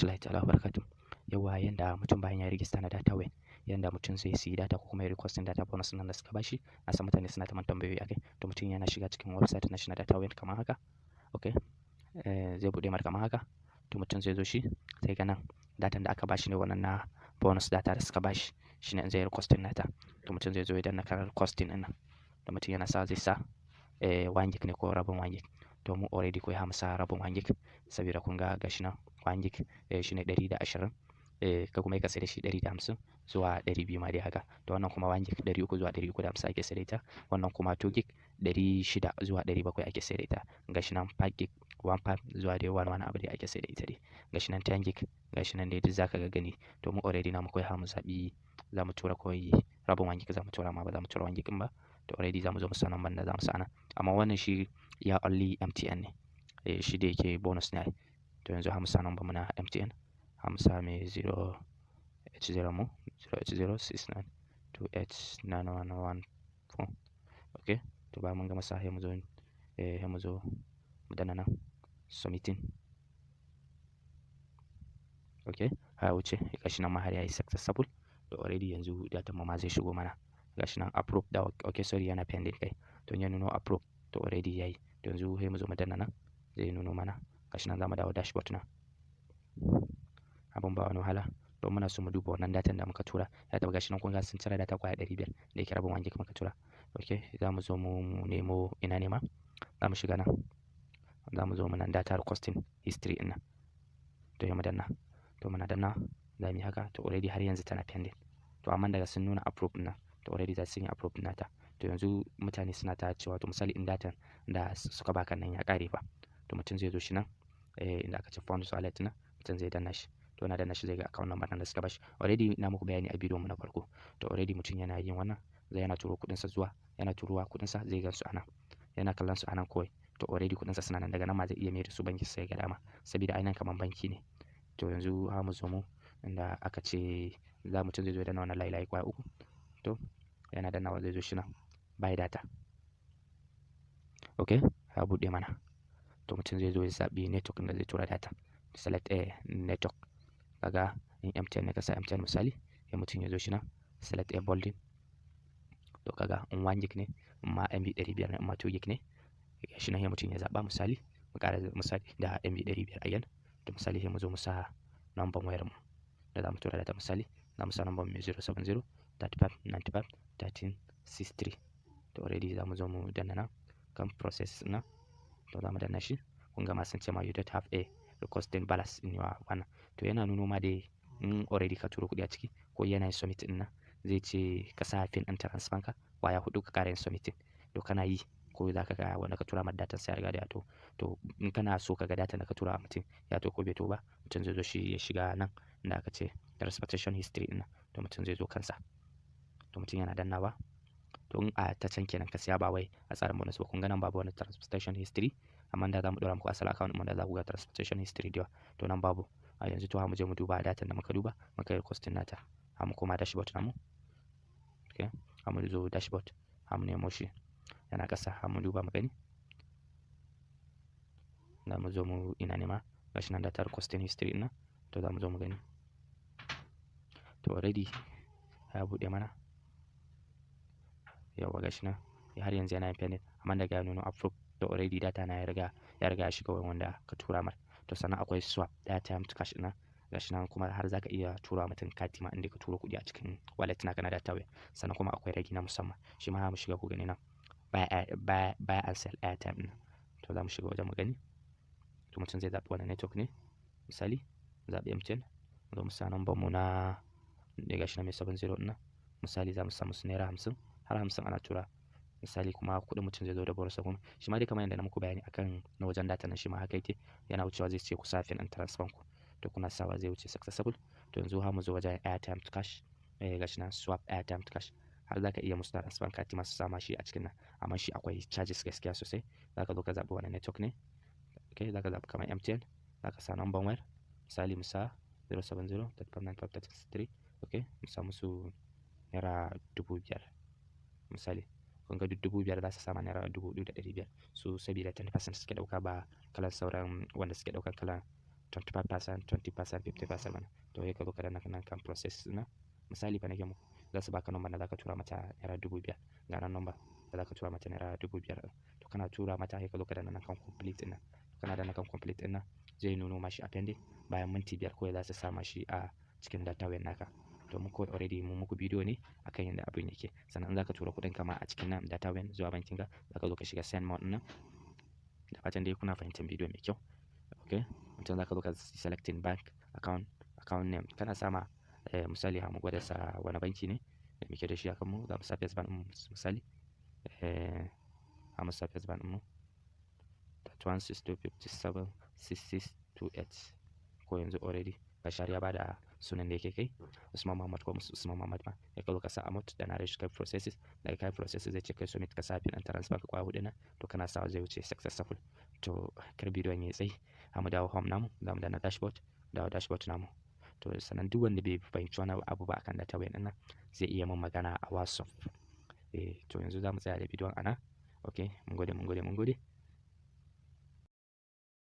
Assalamu ta'ala barakatuh. Yawwa yanda mutum bayan ya rijista na data web, yanda mutum zai siyi data ko kuma ya requesting data bonus nan da suka bashi. Na san mutane suna ta man tambayoyi akai. To mutum yana shiga cikin website na shi na data web kamar haka. Okay. Zai buɗe mar kamar haka. To mutum zai zo shi sai ga nan datan da aka bashi ne wannan na bonus data da suka bashi. Shine in zai requesting nata. To mutum zai zo ya danna kan requesting ɗin nan. To mutum yana sa zai sa 1 gig ne ko rabin 1 gig. To mu already ko ya sa rabin 1 gig saboda kun ga gashi nan 1 gig shine 120. Ka kuma ya sai da shi 150 zuwa 200 ma dai haka. To wannan kuma 1 gig 300 zuwa 350 ake sai da ita. Wannan kuma 2 gig 600 zuwa 700 ake sai da ita. Gashi nan 5 gig 15 zuwa dai 1 abu dai ake sai da ita dai. Gashi nan 10 gig gashi nan dai duk zaka ga gani. To mu already namu kawai mu zaɓi za mu tura kawai rabin 1 gig za mu tura ma ba za mu tura 1 gig ba. To already za mu zo mu sa number da za mu sa nan. Amma wannan shi ya only MTN ne. Shi da yake bonus ne. To yanzu mu sa number mu na MTN. Mu sa mai 080 mu 08069289114. Okay. To ba mun gama sa sai mu zo mu danna nan submitting. Okay. Ha wuce gashi nan ma har yayi successful. To already yanzu data mu ma zai shigo mana. Gashi nan approve da okay sorry yana pending kai. To ya nuno approve to already yayi. To yanzu sai mu zo mu danna nan zai nuno mana. Gashi nan za mu dawo dashboard nan. Abun ba wani wahala. To muna so mu duba wannan datan da muka tura. Ya taɓa gashi nan kun ga sun cire data kwaya 500 da yake rabin 1 gig muka tura. Okay. Za mu zo mu nemo ina ne ma. Za mu shiga nan. Za mu zo mu nan data requesting history ɗin nan. To ya mu danna. To muna danna za mu yi haka. To already har yanzu tana pending. To amma daga sun nuna approve ɗin nan. To already za su yi approve ɗin nata. To yanzu mutane suna ta cewa to misali in datan da suka baka nan ya ƙare ba. To mutum zai zo shi nan. Inda aka ce funds wallet nan. Mutum zai danna shi. To na danna shi zai ga account number nan da suka bashi. Already na muku bayani a bidiyon mu na farko. To already mutum yana yin wannan. Zai yana turo kuɗinsa zuwa. Yana turowa kuɗinsa zai gan su anan. Yana kallon su anan kawai. To already kuɗinsa suna nan daga nan ma zai iya mai da su banki sai ga dama. Saboda ainihin kaman banki ne. To yanzu mu zo mu inda aka ce za mutum zai zo danna wannan layi kwaya 3. To yana dannawa zai zo shi nan. Buy data. Okay. Ya buɗe mana. To mutum zai zo ya zaɓi network da zai tura data. Select a network. Kaga in MTN ne ka sa MTN misali. Ya mutum ya zo shi nan. Select a bolding. To kaga in 1 gig ne. Amma MB 500 ne amma 2 gig ne. Gashi nan ya mutum ya zaɓa misali. Mu ƙara misali da MB 500 again. To misali sai mu zo mu sa number wayar mu. Da za mu tura data misali. Za mu sa number mu 070 35 95 13 63. To already za mu zo mu danna nan kan process nan. To za mu danna shi. Kun ga ma sun ce ma you don't have a requesting balance in your wannan. To yana nuno ma dai in already ka turo kuɗi a ciki ko yana yin submit ɗin nan. Zai ce ka sa pin ɗin transfer ka waya 4 ka ƙara yin submitting. To kana yi ko za ka ga wanda ka tura ma data sai ya riga da ya to. To in kana so ka ga data da ka tura mutum ya to ko bai to ba. Mutum zai zo shi ya shiga nan inda aka ce transportation history ɗin nan. To mutum zai zo kansa. To mutum yana dannawa. To in a ta can kenan ka siya ba wai a tsarin bonus ba kun ga nan babu wani transportation history. Amma da za mu ɗora muku asali account ɗin da za ku ga transportation history da to nan babu. A yanzu to mu je mu duba datan da muka duba muka yi requesting nata. Mu koma dashboard namu. Okay. Mu zo dashboard. Mu nemo shi. Yana ƙasa mu duba mu gani. Za mu zo mu ina ne ma. Gashi nan data requesting history ɗin nan. To za mu zo mu gani. To already ya buɗe mana. Yawwa gashi nan. Har yanzu yana yin pending. Amma daga ya nuno approve. To already data na ya riga ya shiga wanda ka tura mar. To sannan akwai swap data to cash ɗin nan. Gashi nan kuma har za ka iya tura mutum kati ma inda ka turo kuɗi a cikin wallet naka na data web. Sannan kuma akwai ragi na musamman. Shi ma mu shiga ku gani nan. Buy and sell airtime ɗin. To za mu shiga wajen mu gani. To mutum zai zaɓi wannan network ne. Misali zaɓi MTN. Zo mu sa number mu na gashi nan mai 70 ɗin nan. Misali za mu sa musu naira 50. Har 50 ana tura. Misali kuma kuɗin mutum zai zo da bonus kuma. Shi ma dai kamar yadda na muku bayani akan na wajen data nan shi ma haka yake. Yana wucewa zai ce ku sa pin ɗin transfer ku. To kuna sawa zai wuce successful. To yanzu mu zo wajen airtime to cash. Gashi nan swap airtime to cash. Har za ka iya musu transfer kati masu sama shi a cikin nan. Amma shi akwai charges gaskiya sosai. Za ka zo ka zaɓi wannan network ne. Okay. Za ka zaɓi kamar MTN. Za ka sa number wayar. Misali mu sa 070 35 95 33. Okay. Mu sa musu naira 5,000. Misali. Kun ga 5,000 za su sama naira 4,500. So sabida 10% suke ɗauka ba kalan sauran wanda suke ɗaukan kalan 25%, 20%, 50% mana. To sai ka zo ka danna nan kan process na misali fa nake muku za su baka number da zaka tura mata naira 5,000 ga nan number da zaka tura mata naira 5,000 to kana tura mata sai ka zo ka danna nan kan complete ɗin nan kana danna kan complete ɗin nan zai nuno mashi a pending bayan minti 5 kawai za su sa mashi a cikin data wayan naka. To mu kawai already mun muku bidiyo ne akan yadda abin yake. Sannan in zaka tura kuɗin kama a cikin nan data wayan zuwa bankin ka zaka zo ka shiga send more ɗin nan. Da fatan dai kuna fahimtar bidiyo mai kyau. Okay, mutum zaka zo ka selecting bank account name kana sama misali mu gwada sa wani banki ne da muke da shi akan mu za mu sa First Bank misali mu sa First Bank mu 162576628 ko yanzu already Bashar ya bada sunan da yake kai Usman Muhammad ko Usman Muhammad ma ya kazo ka sa amount da na register processes daga kai processes zai ce kai submit ka sa pin and transfer ka kwa hudu na to kana sawa zai wuce successful. To kar bidiyon ya tsayi mu dawo home namu za mu danna dashboard namu. To sannan duk wanda bai fahimci wani abu ba akan data wayan nan zai iya mun magana a WhatsApp. To yanzu za mu tsaya da bidiyon ana. Okay, mun gode.